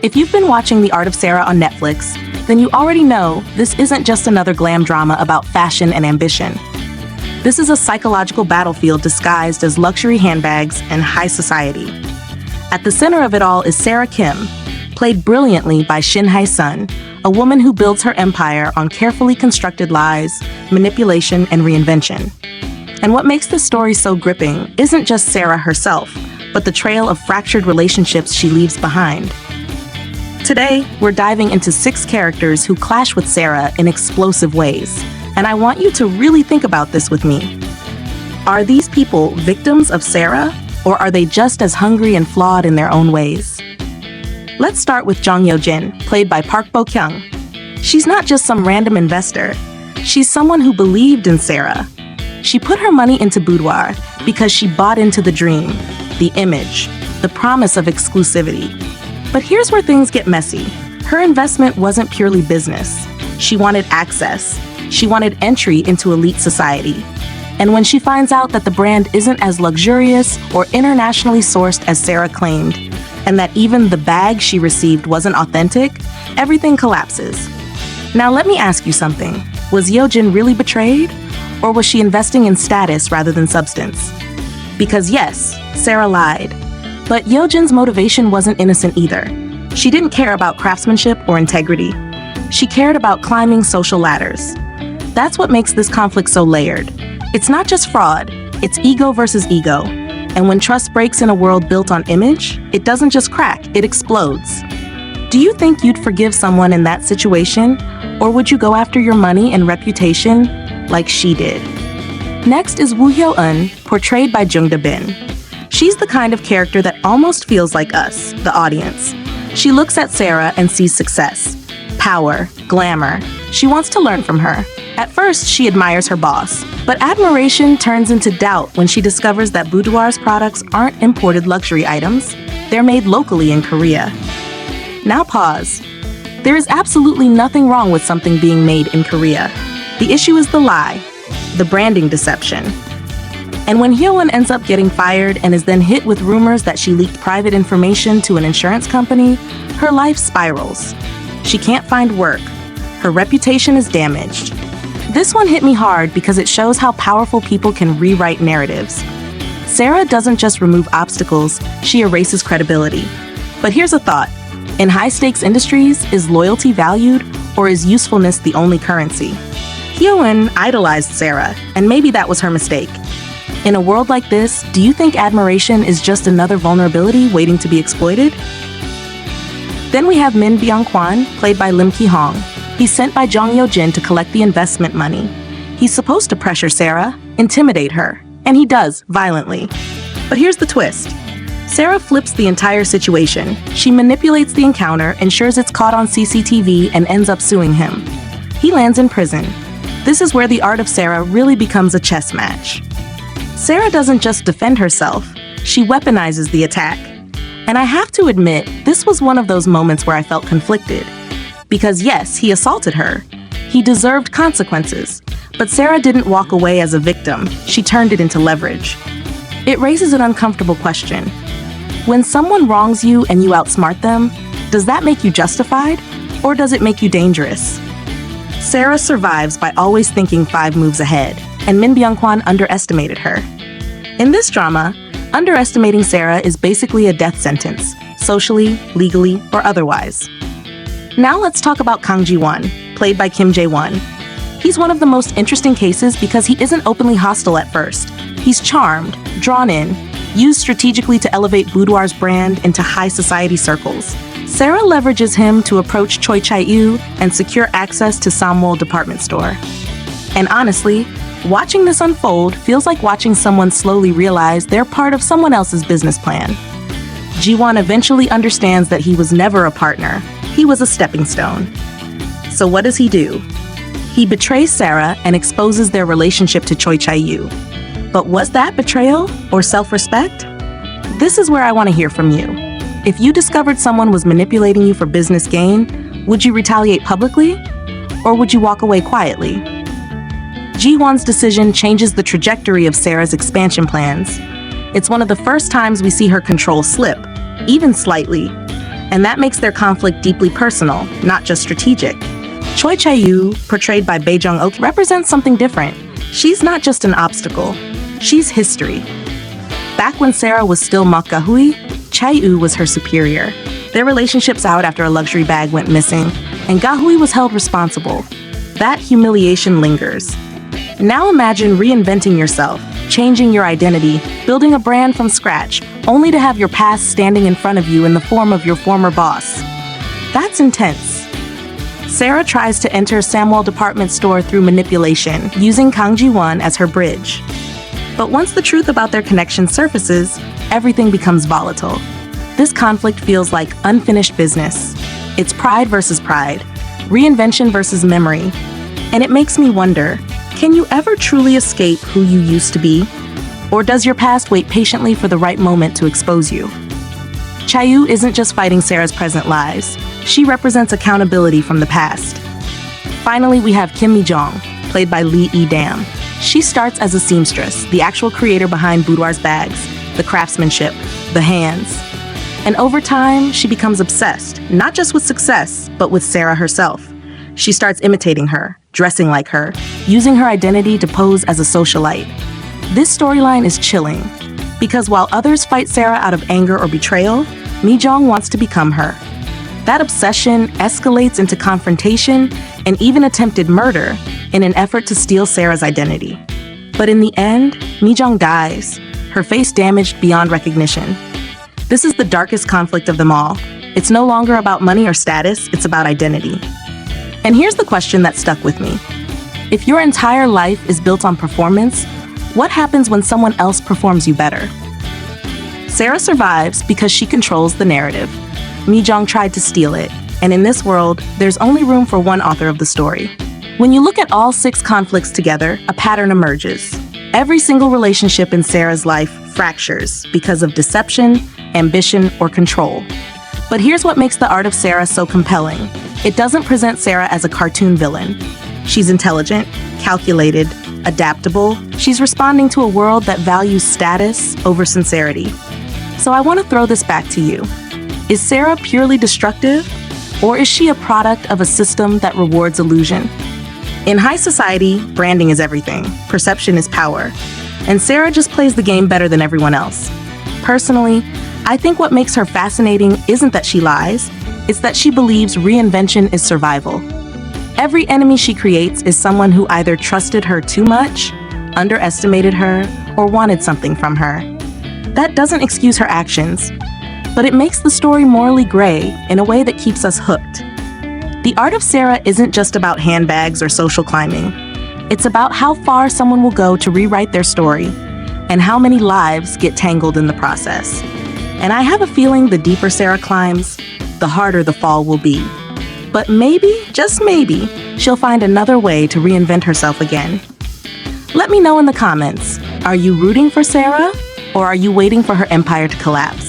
If you've been watching The Art of Sarah on Netflix, then you already know this isn't just another glam drama about fashion and ambition. This is a psychological battlefield disguised as luxury handbags and high society. At the center of it all is Sarah Kim, played brilliantly by Shin Hae-sun, a woman who builds her empire on carefully constructed lies, manipulation, and reinvention. And what makes this story so gripping isn't just Sarah herself, but the trail of fractured relationships she leaves behind. Today, we're diving into 6 characters who clash with Sarah in explosive ways, and I want you to really think about this with me. Are these people victims of Sarah, or are they just as hungry and flawed in their own ways? Let's start with Jong Yo-jin, played by Park Bo-kyung. She's not just some random investor. She's someone who believed in Sarah. She put her money into Boudoir because she bought into the dream, the image, the promise of exclusivity. But here's where things get messy. Her investment wasn't purely business. She wanted access. She wanted entry into elite society. And when she finds out that the brand isn't as luxurious or internationally sourced as Sarah claimed, and that even the bag she received wasn't authentic, everything collapses. Now let me ask you something. Was Yo-jin really betrayed? Or was she investing in status rather than substance? Because yes, Sarah lied. But Yo-jin's motivation wasn't innocent either. She didn't care about craftsmanship or integrity. She cared about climbing social ladders. That's what makes this conflict so layered. It's not just fraud, it's ego versus ego. And when trust breaks in a world built on image, it doesn't just crack, it explodes. Do you think you'd forgive someone in that situation? Or would you go after your money and reputation like she did? Next is Woo Hyo-eun, portrayed by Jung Da-bin. She's the kind of character that almost feels like us, the audience. She looks at Sarah and sees success, power, glamour. She wants to learn from her. At first, she admires her boss, but admiration turns into doubt when she discovers that Boudoir's products aren't imported luxury items. They're made locally in Korea. Now pause. There is absolutely nothing wrong with something being made in Korea. The issue is the lie, the branding deception. And when Hyo-eun ends up getting fired and is then hit with rumors that she leaked private information to an insurance company, her life spirals. She can't find work. Her reputation is damaged. This one hit me hard because it shows how powerful people can rewrite narratives. Sarah doesn't just remove obstacles, she erases credibility. But here's a thought. In high-stakes industries, is loyalty valued, or is usefulness the only currency? Hyo-eun idolized Sarah, and maybe that was her mistake. In a world like this, do you think admiration is just another vulnerability waiting to be exploited? Then we have Min Byung-kwan, played by Lim Ki-hong. He's sent by Jong Yo-jin to collect the investment money. He's supposed to pressure Sarah, intimidate her, and he does, violently. But here's the twist. Sarah flips the entire situation. She manipulates the encounter, ensures it's caught on CCTV, and ends up suing him. He lands in prison. This is where the art of Sarah really becomes a chess match. Sarah doesn't just defend herself, she weaponizes the attack. And I have to admit, this was one of those moments where I felt conflicted. Because yes, he assaulted her. He deserved consequences. But Sarah didn't walk away as a victim. She turned it into leverage. It raises an uncomfortable question. When someone wrongs you and you outsmart them, does that make you justified? Or does it make you dangerous? Sarah survives by always thinking 5 moves ahead, and Min Byung-kwan underestimated her. In this drama, underestimating Sarah is basically a death sentence, socially, legally, or otherwise. Now let's talk about Kang Ji-won, played by Kim Jae-won. He's one of the most interesting cases because he isn't openly hostile at first. He's charmed, drawn in, used strategically to elevate Boudoir's brand into high society circles. Sarah leverages him to approach Choi Chae-yu and secure access to Samwol department store. And honestly, watching this unfold feels like watching someone slowly realize they're part of someone else's business plan. Ji-won eventually understands that he was never a partner. He was a stepping stone. So what does he do? He betrays Sarah and exposes their relationship to Choi Chae-yu. But was that betrayal or self-respect? This is where I want to hear from you. If you discovered someone was manipulating you for business gain, would you retaliate publicly? Or would you walk away quietly? Ji-won's decision changes the trajectory of Sarah's expansion plans. It's one of the first times we see her control slip, even slightly. And that makes their conflict deeply personal, not just strategic. Choi Chae-yu, portrayed by Bae Jung-ok, represents something different. She's not just an obstacle, she's history. Back when Sarah was still Mok Ga-hui, Chae-yu was her superior. Their relationship soured after a luxury bag went missing, and Ga-hui was held responsible. That humiliation lingers. Now imagine reinventing yourself, changing your identity, building a brand from scratch, only to have your past standing in front of you in the form of your former boss. That's intense. Sarah tries to enter Samwell department store through manipulation, using Kang Ji-won as her bridge. But once the truth about their connection surfaces, everything becomes volatile. This conflict feels like unfinished business. It's pride versus pride, reinvention versus memory. And it makes me wonder, can you ever truly escape who you used to be? Or does your past wait patiently for the right moment to expose you? Chae-yu isn't just fighting Sarah's present lies. She represents accountability from the past. Finally, we have Kim Mi-jong, played by Lee E-dam. She starts as a seamstress, the actual creator behind Boudoir's bags, the craftsmanship, the hands. And over time, she becomes obsessed, not just with success, but with Sarah herself. She starts imitating her, dressing like her, using her identity to pose as a socialite. This storyline is chilling, because while others fight Sarah out of anger or betrayal, Mi-jong wants to become her. That obsession escalates into confrontation and even attempted murder in an effort to steal Sarah's identity. But in the end, Mi-jong dies, her face damaged beyond recognition. This is the darkest conflict of them all. It's no longer about money or status, it's about identity. And here's the question that stuck with me. If your entire life is built on performance, what happens when someone else performs you better? Sarah survives because she controls the narrative. Mi-jong tried to steal it, and in this world, there's only room for one author of the story. When you look at all 6 conflicts together, a pattern emerges. Every single relationship in Sarah's life fractures because of deception, ambition, or control. But here's what makes the art of Sarah so compelling. It doesn't present Sarah as a cartoon villain. She's intelligent, calculated, adaptable. She's responding to a world that values status over sincerity. So I want to throw this back to you. Is Sarah purely destructive, or is she a product of a system that rewards illusion? In high society, branding is everything. Perception is power. And Sarah just plays the game better than everyone else. Personally, I think what makes her fascinating isn't that she lies, it's that she believes reinvention is survival. Every enemy she creates is someone who either trusted her too much, underestimated her, or wanted something from her. That doesn't excuse her actions, but it makes the story morally gray in a way that keeps us hooked. The art of Sarah isn't just about handbags or social climbing. It's about how far someone will go to rewrite their story and how many lives get tangled in the process. And I have a feeling the deeper Sarah climbs, the harder the fall will be. But maybe, just maybe, she'll find another way to reinvent herself again. Let me know in the comments, are you rooting for Sarah, or are you waiting for her empire to collapse?